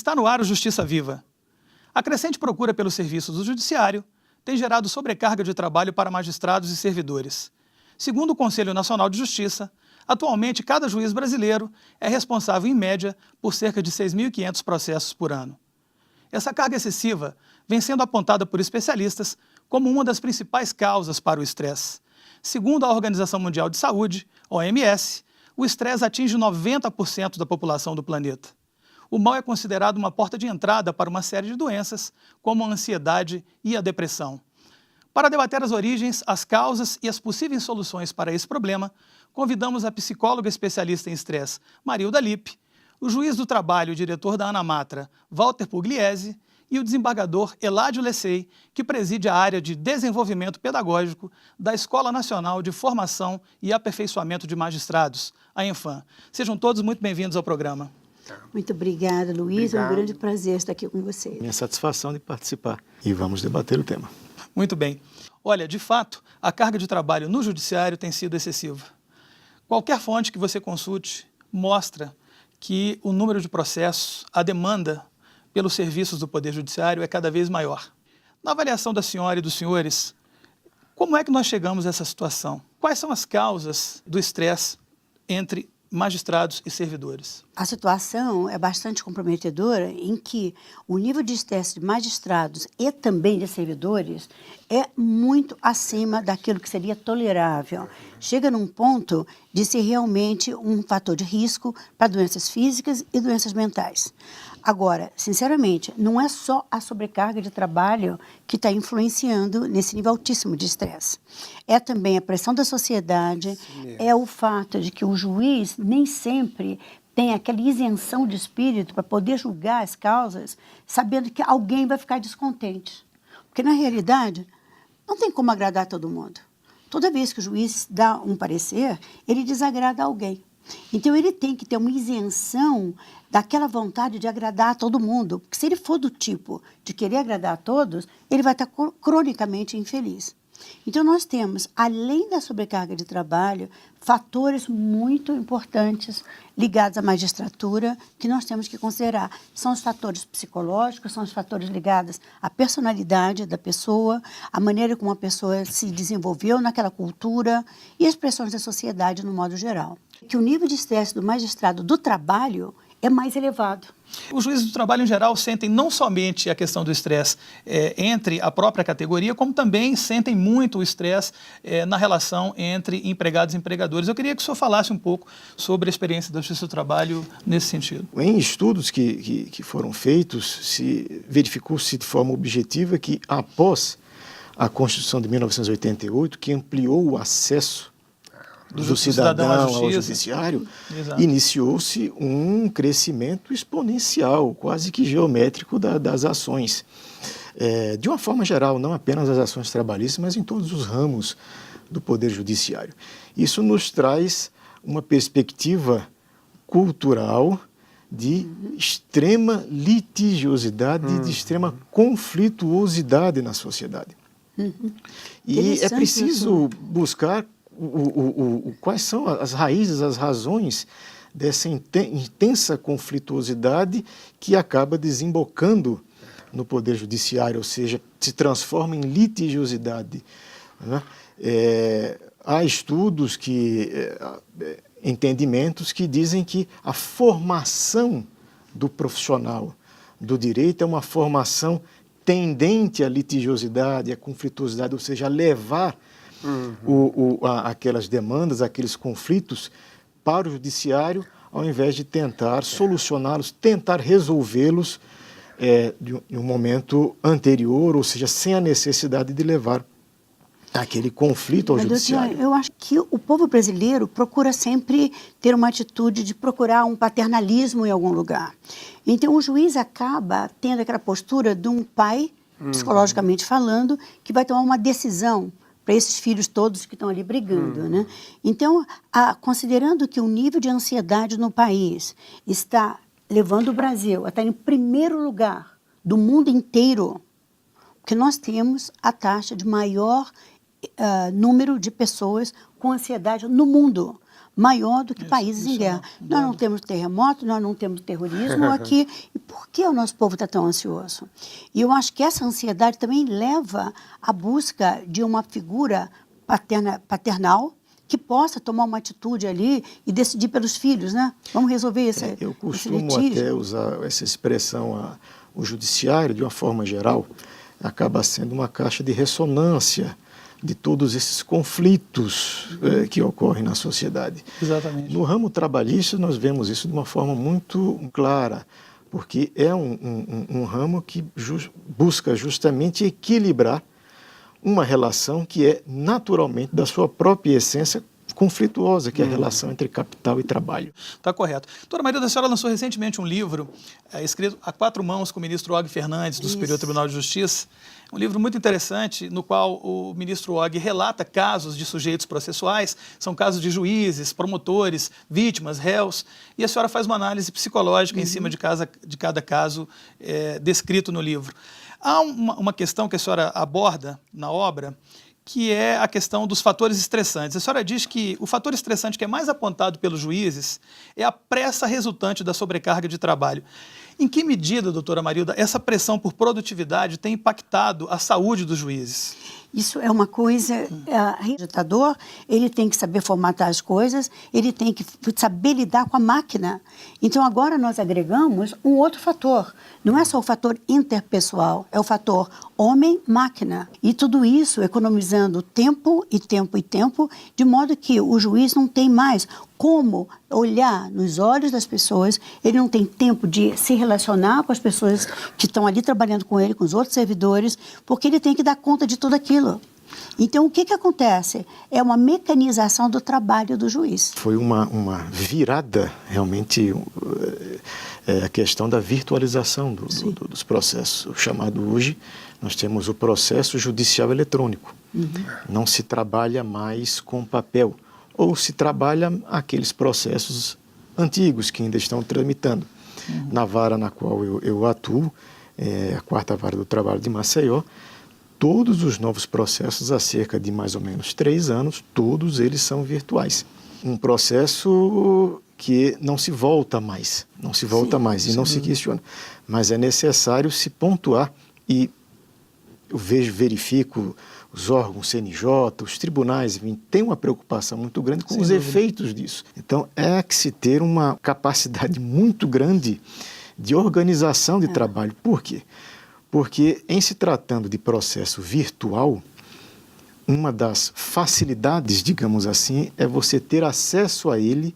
Está no ar o Justiça Viva. A crescente procura pelos serviços do Judiciário tem gerado sobrecarga de trabalho para magistrados e servidores. Segundo o Conselho Nacional de Justiça, atualmente cada juiz brasileiro é responsável, em média, por cerca de 6.500 processos por ano. Essa carga excessiva vem sendo apontada por especialistas como uma das principais causas para o estresse. Segundo a Organização Mundial de Saúde, OMS, o estresse atinge 90% da população do planeta. O mal é considerado uma porta de entrada para uma série de doenças, como a ansiedade e a depressão. Para debater as origens, as causas e as possíveis soluções para esse problema, convidamos a psicóloga especialista em estresse, Marilda Lippe, o juiz do trabalho e diretor da Anamatra, Walter Pugliese, e o desembargador Eládio Lecei, que preside a área de desenvolvimento pedagógico da Escola Nacional de Formação e Aperfeiçoamento de Magistrados, a ENFAM. Sejam todos muito bem-vindos ao programa. Muito obrigada, Luiz. Obrigado. É um grande prazer estar aqui com vocês. Minha satisfação de participar. E vamos debater o tema. Muito bem. Olha, de fato, a carga de trabalho no Judiciário tem sido excessiva. Qualquer fonte que você consulte mostra que o número de processos, a demanda pelos serviços do Poder Judiciário é cada vez maior. Na avaliação da senhora e dos senhores, como é que nós chegamos a essa situação? Quais são as causas do estresse entre magistrados e servidores? A situação é bastante comprometedora em que o nível de estresse de magistrados e também de servidores é muito acima daquilo que seria tolerável. Chega num ponto de ser realmente um fator de risco para doenças físicas e doenças mentais. Agora, sinceramente, não é só a sobrecarga de trabalho que está influenciando nesse nível altíssimo de estresse. É também a pressão da sociedade, é o fato de que o juiz nem sempre tem aquela isenção de espírito para poder julgar as causas, sabendo que alguém vai ficar descontente. Porque, na realidade, não tem como agradar todo mundo. Toda vez que o juiz dá um parecer, ele desagrada alguém. Então, ele tem que ter uma isenção daquela vontade de agradar a todo mundo. Porque se ele for do tipo de querer agradar a todos, ele vai estar cronicamente infeliz. Então, nós temos, além da sobrecarga de trabalho, fatores muito importantes ligados à magistratura que nós temos que considerar. São os fatores psicológicos, são os fatores ligados à personalidade da pessoa, a maneira como a pessoa se desenvolveu naquela cultura e as pressões da sociedade no modo geral. Que o nível de estresse do magistrado do trabalho é mais elevado. Os juízes do trabalho, em geral, sentem não somente a questão do estresse entre a própria categoria, como também sentem muito o estresse na relação entre empregados e empregadores. Eu queria que o senhor falasse um pouco sobre a experiência da Justiça do Trabalho nesse sentido. Em estudos que foram feitos, verificou-se de forma objetiva que, após a Constituição de 1988, que ampliou o acesso do cidadão ao judiciário, iniciou-se um crescimento exponencial, quase que geométrico das ações. De uma forma geral, não apenas as ações trabalhistas, mas em todos os ramos do Poder Judiciário. Isso nos traz uma perspectiva cultural de extrema litigiosidade, de extrema conflituosidade na sociedade. E é preciso buscar quais são as raízes, as razões dessa intensa conflituosidade que acaba desembocando no Poder Judiciário, ou seja, se transforma em litigiosidade, né? Há estudos, entendimentos que dizem que a formação do profissional do direito é uma formação tendente à litigiosidade, à conflituosidade, ou seja, a levar aquelas demandas, aqueles conflitos para o judiciário, ao invés de tentar solucioná-los, tentar resolvê-los em um momento anterior, ou seja, sem a necessidade de levar aquele conflito ao judiciário. Eu acho que o povo brasileiro procura sempre ter uma atitude de procurar um paternalismo em algum lugar. Então, o juiz acaba tendo aquela postura de um pai, psicologicamente falando, que vai tomar uma decisão para esses filhos todos que estão ali brigando, né? Então, considerando que o nível de ansiedade no país está levando o Brasil a estar em primeiro lugar do mundo inteiro, porque nós temos a taxa de maior número de pessoas com ansiedade no mundo. maior do que Isso, países em isso guerra. é um Nós não dado. temos terremoto, nós não temos terrorismo aqui. E por que o nosso povo está tão ansioso? E eu acho que essa ansiedade também leva à busca de uma figura paternal que possa tomar uma atitude ali e decidir pelos filhos, né? Vamos resolver esse Eu esse costumo litígio. até usar essa expressão, o judiciário, de uma forma geral, acaba sendo uma caixa de ressonância de todos esses conflitos que ocorrem na sociedade. Exatamente. No ramo trabalhista, nós vemos isso de uma forma muito clara, porque é um ramo que busca justamente equilibrar uma relação que é naturalmente, da sua própria essência, conflituosa, que é a relação entre capital e trabalho. Está correto. Doutora Marilda, a senhora lançou recentemente um livro escrito a 4 mãos com o ministro Og Fernandes, do Superior Tribunal de Justiça. Um livro muito interessante, no qual o ministro Og relata casos de sujeitos processuais, são casos de juízes, promotores, vítimas, réus, e a senhora faz uma análise psicológica em cima de cada caso descrito no livro. Há uma questão que a senhora aborda na obra, que é a questão dos fatores estressantes. A senhora diz que o fator estressante que é mais apontado pelos juízes é a pressa resultante da sobrecarga de trabalho. Em que medida, doutora Marilda, essa pressão por produtividade tem impactado a saúde dos juízes? Isso é uma coisa, o digitador, ele tem que saber formatar as coisas, ele tem que saber lidar com a máquina. Então, agora nós agregamos um outro fator. Não é só o fator interpessoal, é o fator homem-máquina. E tudo isso economizando tempo e tempo e tempo, de modo que o juiz não tem mais como olhar nos olhos das pessoas, ele não tem tempo de se relacionar com as pessoas que estão ali trabalhando com ele, com os outros servidores, porque ele tem que dar conta de tudo aquilo. Então, o que acontece? É uma mecanização do trabalho do juiz. Foi uma virada, realmente, a questão da virtualização dos processos. O chamado hoje, nós temos o processo judicial eletrônico. Não se trabalha mais com papel, ou se trabalha aqueles processos antigos que ainda estão tramitando. Na vara na qual eu atuo, a 4ª Vara do Trabalho de Maceió, todos os novos processos, há cerca de mais ou menos 3 anos, todos eles são virtuais. Um processo que não se volta mais, e não se questiona. Mas é necessário se pontuar, e eu verifico os órgãos CNJ, os tribunais, enfim, têm uma preocupação muito grande com os efeitos disso. Então, é que se ter uma capacidade muito grande de organização de trabalho. Por quê? Porque, em se tratando de processo virtual, uma das facilidades, digamos assim, é você ter acesso a ele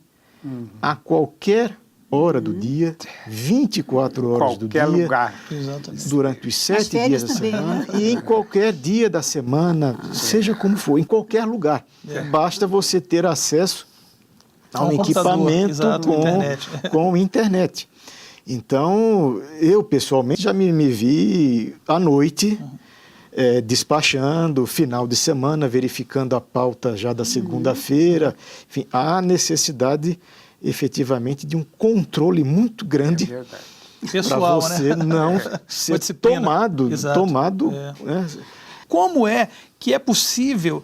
a qualquer hora do dia, 24 horas do dia, lugar. Durante os 7 dias da também, semana, né? e em qualquer dia da semana, seja como for, em qualquer lugar. Basta você ter acesso a um equipamento com internet. Então, eu pessoalmente já me vi à noite despachando, final de semana, verificando a pauta já da segunda-feira. Enfim, há necessidade efetivamente de um controle muito grande para você não ser tomado. Né? Como é que é possível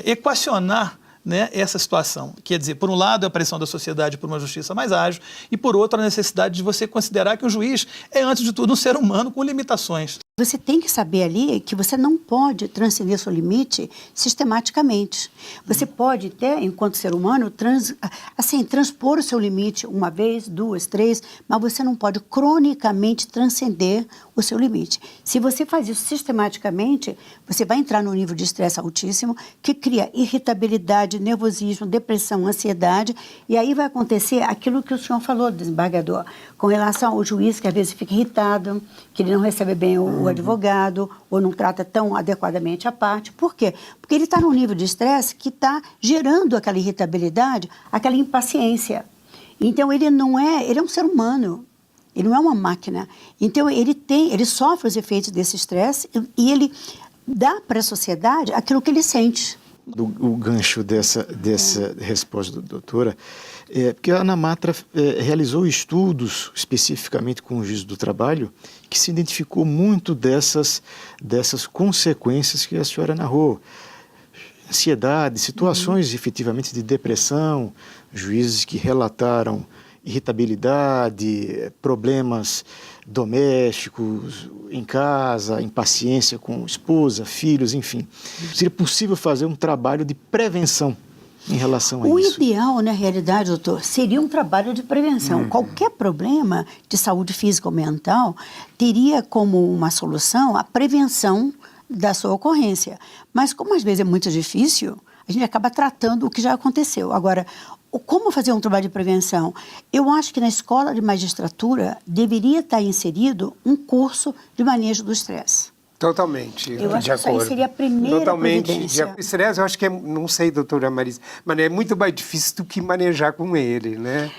equacionar, né, essa situação? Quer dizer, por um lado, a pressão da sociedade por uma justiça mais ágil, e por outro, a necessidade de você considerar que o juiz é, antes de tudo, um ser humano com limitações. Você tem que saber ali que você não pode transcender seu limite sistematicamente. Você pode até, enquanto ser humano, transpor o seu limite 1 vez, 2, 3, mas você não pode cronicamente transcender o seu limite. Se você faz isso sistematicamente, você vai entrar num nível de estresse altíssimo que cria irritabilidade, nervosismo, depressão, ansiedade, e aí vai acontecer aquilo que o senhor falou, desembargador, com relação ao juiz que às vezes fica irritado, que ele não recebe bem o advogado, ou não trata tão adequadamente a parte. Por quê? Porque ele está num nível de estresse que está gerando aquela irritabilidade, aquela impaciência. Então, ele é um ser humano, ele não é uma máquina. Então, ele sofre os efeitos desse estresse e ele dá para a sociedade aquilo que ele sente. O gancho dessa resposta da doutora porque a ANAMATRA realizou estudos especificamente com o juízo do trabalho que se identificou muito dessas consequências que a senhora narrou. ansiedade, situações efetivamente de depressão, juízes que relataram irritabilidade, problemas domésticos em casa, impaciência com esposa, filhos, enfim. Seria possível fazer um trabalho de prevenção em relação a O isso? ideal, na realidade, doutor, seria um trabalho de prevenção. Qualquer problema de saúde física ou mental teria como uma solução a prevenção da sua ocorrência. Mas como às vezes é muito difícil, a gente acaba tratando o que já aconteceu. Agora, como fazer um trabalho de prevenção? Eu acho que na escola de magistratura deveria estar inserido um curso de manejo do estresse. Totalmente Eu acho de que isso aí acordo. seria a primeira Totalmente providência. de estresse, eu acho que é, não sei, doutora Marisa, mas é muito mais difícil do que manejar com ele, né?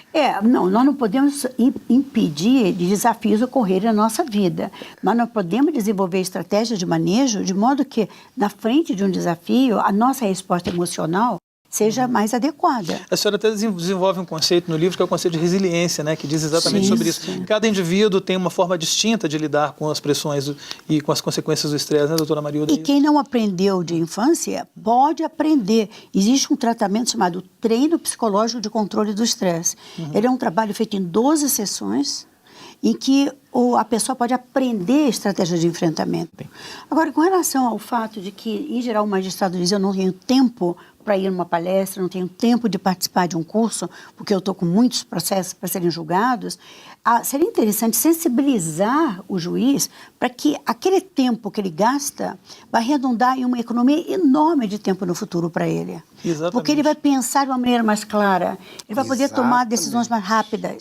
Não, nós não podemos impedir de desafios ocorrerem na nossa vida, mas nós podemos desenvolver estratégias de manejo de modo que, na frente de um desafio, a nossa resposta emocional seja mais adequada. A senhora até desenvolve um conceito no livro que é o conceito de resiliência, né, que diz exatamente Sim, sobre isso. sim. Cada indivíduo tem uma forma distinta de lidar com as pressões e com as consequências do estresse, né, doutora Marilda? E quem não aprendeu de infância pode aprender. Existe um tratamento chamado treino psicológico de controle do estresse. Ele é um trabalho feito em 12 sessões em que a pessoa pode aprender estratégias de enfrentamento. Agora, com relação ao fato de que, em geral, o magistrado diz: eu não tenho tempo para ir numa palestra, não tenho tempo de participar de um curso, porque eu estou com muitos processos para serem julgados, seria interessante sensibilizar o juiz para que aquele tempo que ele gasta vai redundar em uma economia enorme de tempo no futuro para ele. Exatamente. Porque ele vai pensar de uma maneira mais clara, ele vai poder tomar Exatamente. decisões mais rápidas.